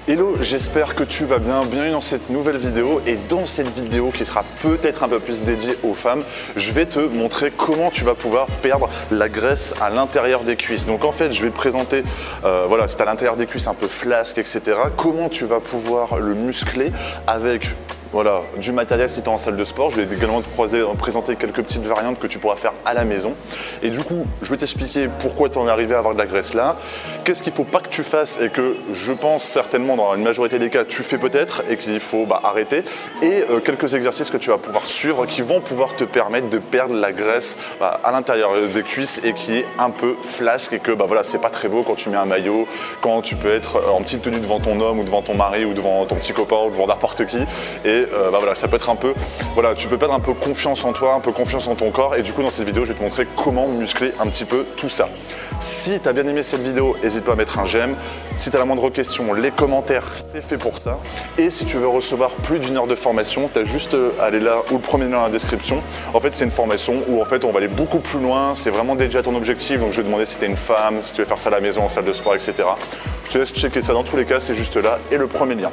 Hello, j'espère que tu vas bien. Bienvenue dans cette nouvelle vidéo. Et dans cette vidéo qui sera peut-être un peu plus dédiée aux femmes, je vais te montrer comment tu vas pouvoir perdre la graisse à l'intérieur des cuisses. Donc en fait, je vais te présenter, voilà, c'est à l'intérieur des cuisses un peu flasque, etc. Comment tu vas pouvoir le muscler avec voilà, du matériel si tu es en salle de sport. Je vais également te présenter quelques petites variantes que tu pourras faire à la maison. Et du coup, je vais t'expliquer pourquoi tu en es arrivé à avoir de la graisse là. Qu'est-ce qu'il ne faut pas que tu fasses et que je pense certainement dans une majorité des cas tu fais peut-être et qu'il faut arrêter. Et quelques exercices que tu vas pouvoir suivre qui vont pouvoir te permettre de perdre la graisse à l'intérieur des cuisses et qui est un peu flasque et que voilà, c'est pas très beau quand tu mets un maillot, quand tu peux être en petite tenue devant ton homme ou devant ton mari ou devant ton petit copain ou devant n'importe qui. Et voilà, ça peut être un peu, voilà, tu peux perdre un peu confiance en toi, un peu confiance en ton corps. Et du coup, dans cette vidéo, je vais te montrer comment muscler un petit peu tout ça. Si tu as bien aimé cette vidéo, n'hésite pas à mettre un j'aime. Si tu as la moindre question, les commentaires, c'est fait pour ça. Et si tu veux recevoir plus d'une heure de formation, tu as juste à aller là ou le premier lien dans la description. En fait, c'est une formation où en fait, on va aller beaucoup plus loin. C'est vraiment dédié à ton objectif. Donc, je vais te demander si tu es une femme, si tu veux faire ça à la maison, en salle de sport, etc. Je te laisse checker ça. Dans tous les cas, c'est juste là et le premier lien.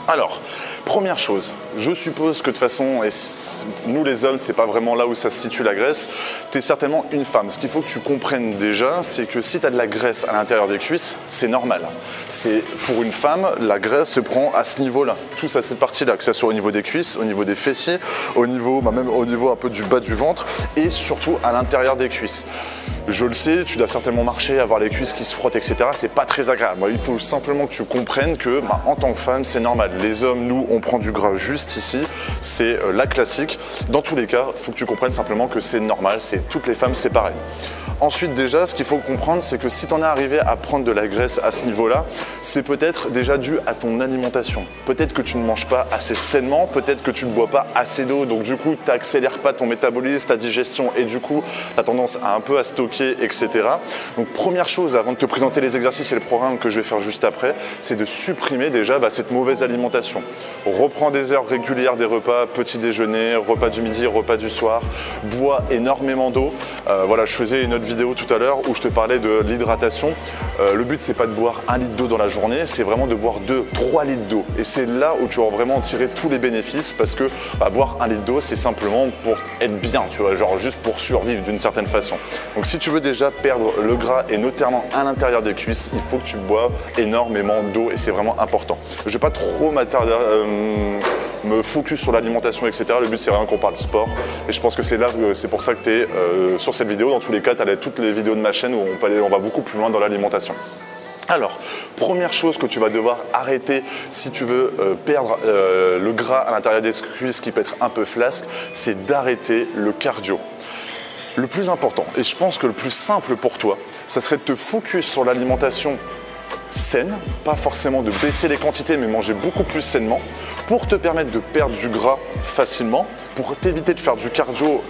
Alors, première chose, je suppose que de toute façon, et nous les hommes, c'est pas vraiment là où ça se situe la graisse, tu es certainement une femme. Ce qu'il faut que tu comprennes déjà, c'est que si tu as de la graisse à l'intérieur des cuisses, c'est normal. C'est pour une femme, la graisse se prend à ce niveau-là, tout ça, cette partie-là, que ce soit au niveau des cuisses, au niveau des fessiers, au niveau, même au niveau un peu du bas du ventre et surtout à l'intérieur des cuisses. Je le sais, tu dois certainement marcher, avoir les cuisses qui se frottent, etc. C'est pas très agréable. Il faut simplement que tu comprennes que, en tant que femme, c'est normal. Les hommes, nous, on prend du gras juste ici. C'est la classique. Dans tous les cas, il faut que tu comprennes simplement que c'est normal. C'est toutes les femmes, c'est pareil. Ensuite, déjà, ce qu'il faut comprendre, c'est que si tu en es arrivé à prendre de la graisse à ce niveau-là, c'est peut-être déjà dû à ton alimentation. Peut-être que tu ne manges pas assez sainement, peut-être que tu ne bois pas assez d'eau, donc du coup, tu n'accélères pas ton métabolisme, ta digestion, et du coup, tu as tendance à un peu à stocker, etc. Donc, première chose, avant de te présenter les exercices et le programme que je vais faire juste après, c'est de supprimer déjà cette mauvaise alimentation. Reprends des heures régulières des repas, petit déjeuner, repas du midi, repas du soir, bois énormément d'eau. Voilà, je faisais une autre vidéo tout à l'heure où je te parlais de l'hydratation. Le but, c'est pas de boire 1 litre d'eau dans la journée, c'est vraiment de boire 2-3 litres d'eau. Et c'est là où tu vas vraiment tirer tous les bénéfices parce que boire 1 litre d'eau, c'est simplement pour être bien, tu vois, genre juste pour survivre d'une certaine façon. Donc si tu veux déjà perdre le gras et notamment à l'intérieur des cuisses, il faut que tu boives énormément d'eau et c'est vraiment important. Je vais pas trop me focus sur l'alimentation, etc. Le but, c'est vraiment qu'on parle sport et je pense que c'est là, c'est pour ça que tu es sur cette vidéo. Dans tous les cas, tu as toutes les vidéos de ma chaîne où on va beaucoup plus loin dans l'alimentation. Alors, première chose que tu vas devoir arrêter si tu veux perdre le gras à l'intérieur des cuisses qui peut être un peu flasque, c'est d'arrêter le cardio. Le plus important, et je pense que le plus simple pour toi, ça serait de te focus sur l'alimentation saine, pas forcément de baisser les quantités mais manger beaucoup plus sainement pour te permettre de perdre du gras facilement, pour t'éviter de faire du cardio.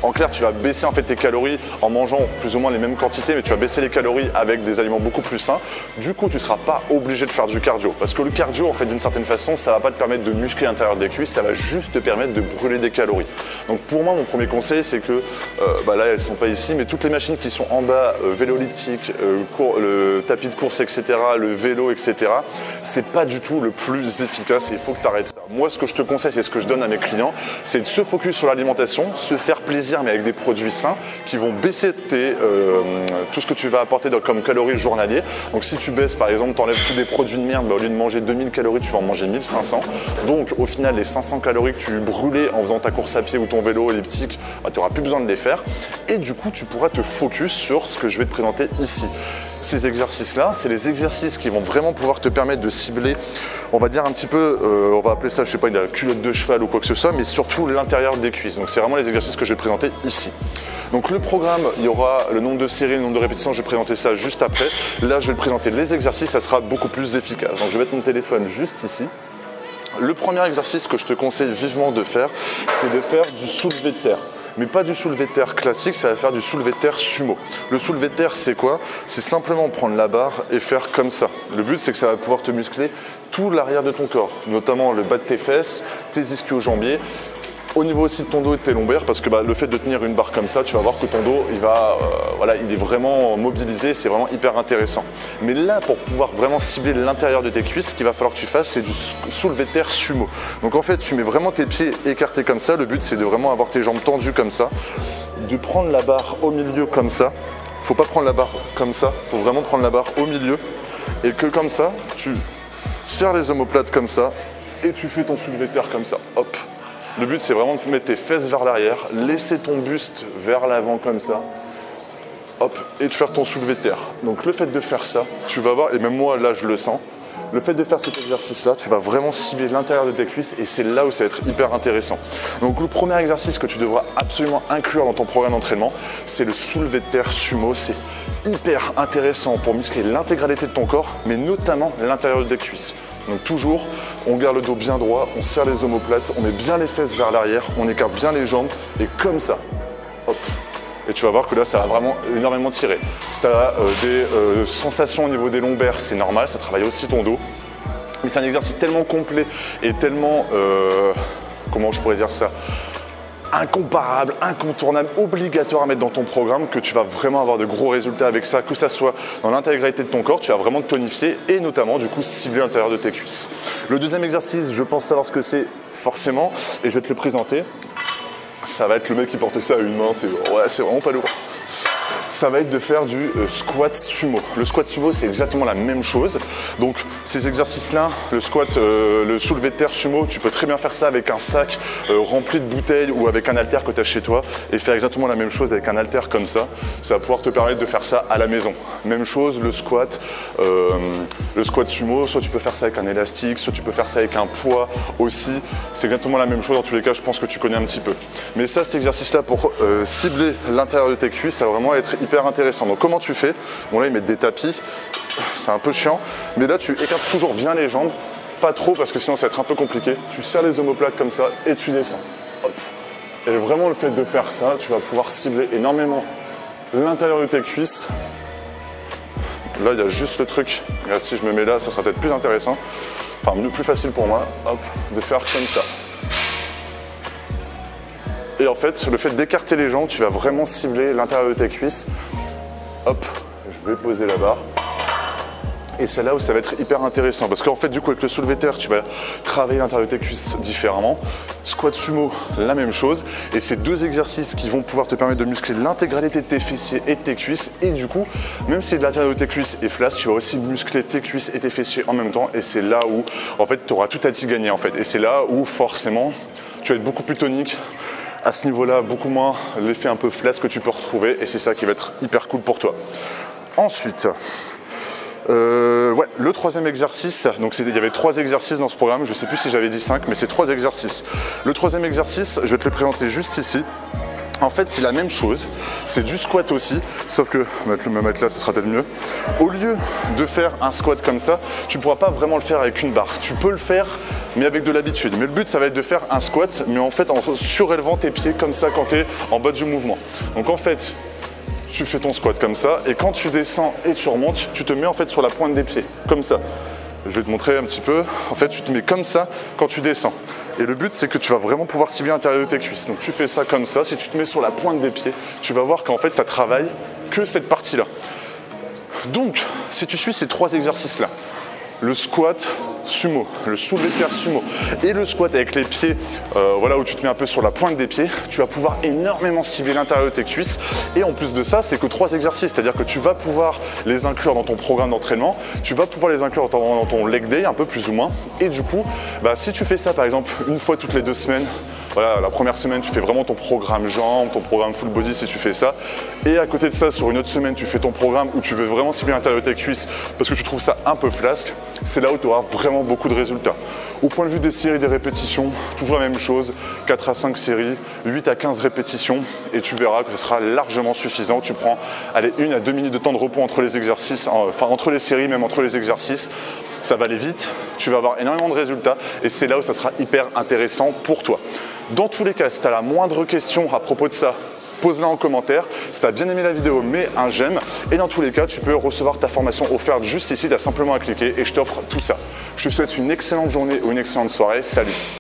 En clair, tu vas baisser en fait tes calories en mangeant plus ou moins les mêmes quantités, mais tu vas baisser les calories avec des aliments beaucoup plus sains. Du coup, tu ne seras pas obligé de faire du cardio parce que le cardio, en fait, d'une certaine façon, ça ne va pas te permettre de muscler l'intérieur des cuisses, ça va juste te permettre de brûler des calories. Donc pour moi, mon premier conseil, c'est que là, elles ne sont pas ici, mais toutes les machines qui sont en bas, vélo elliptique, le tapis de course, etc., le vélo, etc., c'est pas du tout le plus efficace et il faut que tu arrêtes ça. Moi, ce que je te conseille, c'est ce que je donne à mes clients, c'est de se focus sur l'alimentation, se faire plaisir mais avec des produits sains qui vont baisser tout ce que tu vas apporter comme calories journaliers. Donc si tu baisses par exemple, tu enlèves tous des produits de merde, au lieu de manger 2000 calories, tu vas en manger 1500. Donc au final, les 500 calories que tu brûlais en faisant ta course à pied ou ton vélo elliptique, tu n'auras plus besoin de les faire. Et du coup, tu pourras te focus sur ce que je vais te présenter ici. Ces exercices-là, c'est les exercices qui vont vraiment pouvoir te permettre de cibler, on va dire un petit peu, on va appeler ça, je sais pas, une culotte de cheval ou quoi que ce soit, mais surtout l'intérieur des cuisses. Donc c'est vraiment les exercices que je vais te présenter ici. Donc le programme, il y aura le nombre de séries, le nombre de répétitions, je vais présenter ça juste après. Là, je vais te présenter les exercices, ça sera beaucoup plus efficace. Donc je vais mettre mon téléphone juste ici. Le premier exercice que je te conseille vivement de faire, c'est de faire du soulevé de terre. Mais pas du soulevé de terre classique, ça va faire du soulevé de terre sumo. Le soulevé de terre, c'est quoi? C'est simplement prendre la barre et faire comme ça. Le but, c'est que ça va pouvoir te muscler tout l'arrière de ton corps, notamment le bas de tes fesses, tes ischio-jambiers. au niveau aussi de ton dos et de tes lombaires, parce que le fait de tenir une barre comme ça, tu vas voir que ton dos, il est vraiment mobilisé, c'est vraiment hyper intéressant. Mais là, pour pouvoir vraiment cibler l'intérieur de tes cuisses, ce qu'il va falloir que tu fasses, c'est du soulevé de terre sumo. Donc en fait, tu mets vraiment tes pieds écartés comme ça. Le but, c'est de vraiment avoir tes jambes tendues comme ça, de prendre la barre au milieu comme ça. Faut pas prendre la barre comme ça, faut vraiment prendre la barre au milieu et que comme ça, tu serres les omoplates comme ça et tu fais ton soulevé de terre comme ça. Hop. Le but, c'est vraiment de mettre tes fesses vers l'arrière, laisser ton buste vers l'avant comme ça. Hop, et de faire ton soulevé de terre. Donc le fait de faire ça, tu vas voir, et même moi là je le sens, le fait de faire cet exercice-là, tu vas vraiment cibler l'intérieur de tes cuisses et c'est là où ça va être hyper intéressant. Donc le premier exercice que tu devras absolument inclure dans ton programme d'entraînement, c'est le soulevé de terre sumo. C'est hyper intéressant pour muscler l'intégralité de ton corps, mais notamment l'intérieur de tes cuisses. Donc toujours, on garde le dos bien droit, on serre les omoplates, on met bien les fesses vers l'arrière, on écarte bien les jambes et comme ça, hop. Et tu vas voir que là, ça va vraiment énormément tirer. Si tu as des sensations au niveau des lombaires, c'est normal, ça travaille aussi ton dos. Mais c'est un exercice tellement complet et tellement, comment je pourrais dire ça, incomparable, incontournable, obligatoire à mettre dans ton programme que tu vas vraiment avoir de gros résultats avec ça, que ça soit dans l'intégralité de ton corps, tu vas vraiment te tonifier et notamment du coup cibler l'intérieur de tes cuisses. Le deuxième exercice, je pense savoir ce que c'est forcément et je vais te le présenter. Ça va être le mec qui porte ça à une main, c'est vraiment pas lourd. Ça va être de faire du squat sumo. Le squat sumo, c'est exactement la même chose. Donc ces exercices-là, le squat, le soulevé de terre sumo, tu peux très bien faire ça avec un sac rempli de bouteilles ou avec un haltère que tu as chez toi et faire exactement la même chose avec un haltère comme ça. Ça va pouvoir te permettre de faire ça à la maison. Même chose, le squat sumo, soit tu peux faire ça avec un élastique, soit tu peux faire ça avec un poids aussi. C'est exactement la même chose. Dans tous les cas, je pense que tu connais un petit peu. Mais ça, cet exercice-là pour cibler l'intérieur de tes cuisses, ça va vraiment être hyper intéressant. Donc comment tu fais? Bon là ils mettent des tapis, c'est un peu chiant, mais là tu écartes toujours bien les jambes, pas trop parce que sinon ça va être un peu compliqué. Tu serres les omoplates comme ça et tu descends. Hop. Et vraiment le fait de faire ça, tu vas pouvoir cibler énormément l'intérieur de tes cuisses. Là il y a juste le truc, regarde, si je me mets là ça sera peut-être plus intéressant, enfin plus facile pour moi, hop, de faire comme ça. Et en fait, le fait d'écarter les jambes, tu vas vraiment cibler l'intérieur de tes cuisses. Hop, je vais poser la barre. Et c'est là où ça va être hyper intéressant. Parce qu'en fait, du coup, avec le soulevé de terre, tu vas travailler l'intérieur de tes cuisses différemment. Squat sumo, la même chose. Et c'est deux exercices qui vont pouvoir te permettre de muscler l'intégralité de tes fessiers et de tes cuisses. Et du coup, même si l'intérieur de tes cuisses est flasque, tu vas aussi muscler tes cuisses et tes fessiers en même temps. Et c'est là où, en fait, tu auras tout à t'y gagner, en fait. Et c'est là où, forcément, tu vas être beaucoup plus tonique. À ce niveau-là, beaucoup moins l'effet un peu flasque que tu peux retrouver et c'est ça qui va être hyper cool pour toi. Ensuite, le troisième exercice, donc il y avait 3 exercices dans ce programme, je ne sais plus si j'avais dit 5, mais c'est 3 exercices. Le troisième exercice, je vais te le présenter juste ici. En fait, c'est la même chose, c'est du squat aussi, sauf que, me mettre là, ce sera peut-être mieux. Au lieu de faire un squat comme ça, tu ne pourras pas vraiment le faire avec une barre. Tu peux le faire, mais avec de l'habitude. Mais le but, ça va être de faire un squat, mais en fait, en surélevant tes pieds comme ça quand tu es en bas du mouvement. Donc en fait, tu fais ton squat comme ça, et quand tu descends et tu remontes, tu te mets en fait sur la pointe des pieds, comme ça. Je vais te montrer un petit peu. En fait, tu te mets comme ça quand tu descends. Et le but, c'est que tu vas vraiment pouvoir cibler l'intérieur de tes cuisses. Donc tu fais ça comme ça. Si tu te mets sur la pointe des pieds, tu vas voir qu'en fait, ça travaille que cette partie-là. Donc, si tu suis ces 3 exercices-là, le squat sumo, le soulevé de terre sumo et le squat avec les pieds, voilà, où tu te mets un peu sur la pointe des pieds, tu vas pouvoir énormément cibler l'intérieur de tes cuisses. Et en plus de ça, c'est que 3 exercices, c'est-à-dire que tu vas pouvoir les inclure dans ton programme d'entraînement, tu vas pouvoir les inclure dans ton leg day, un peu plus ou moins. Et du coup, si tu fais ça par exemple une fois toutes les 2 semaines, voilà, la première semaine, tu fais vraiment ton programme jambes, ton programme full body si tu fais ça. Et à côté de ça, sur une autre semaine, tu fais ton programme où tu veux vraiment cibler l'intérieur de tes cuisses parce que tu trouves ça un peu flasque. C'est là où tu auras vraiment beaucoup de résultats. Au point de vue des séries, des répétitions, toujours la même chose. 4 à 5 séries, 8 à 15 répétitions. Et tu verras que ce sera largement suffisant. Tu prends 1 à 2 minutes de temps de repos entre les exercices, enfin entre les séries, même entre les exercices. Ça va aller vite, tu vas avoir énormément de résultats et c'est là où ça sera hyper intéressant pour toi. Dans tous les cas, si tu as la moindre question à propos de ça, pose-la en commentaire. Si tu as bien aimé la vidéo, mets un j'aime. Et dans tous les cas, tu peux recevoir ta formation offerte juste ici. Tu as simplement à cliquer et je t'offre tout ça. Je te souhaite une excellente journée ou une excellente soirée. Salut!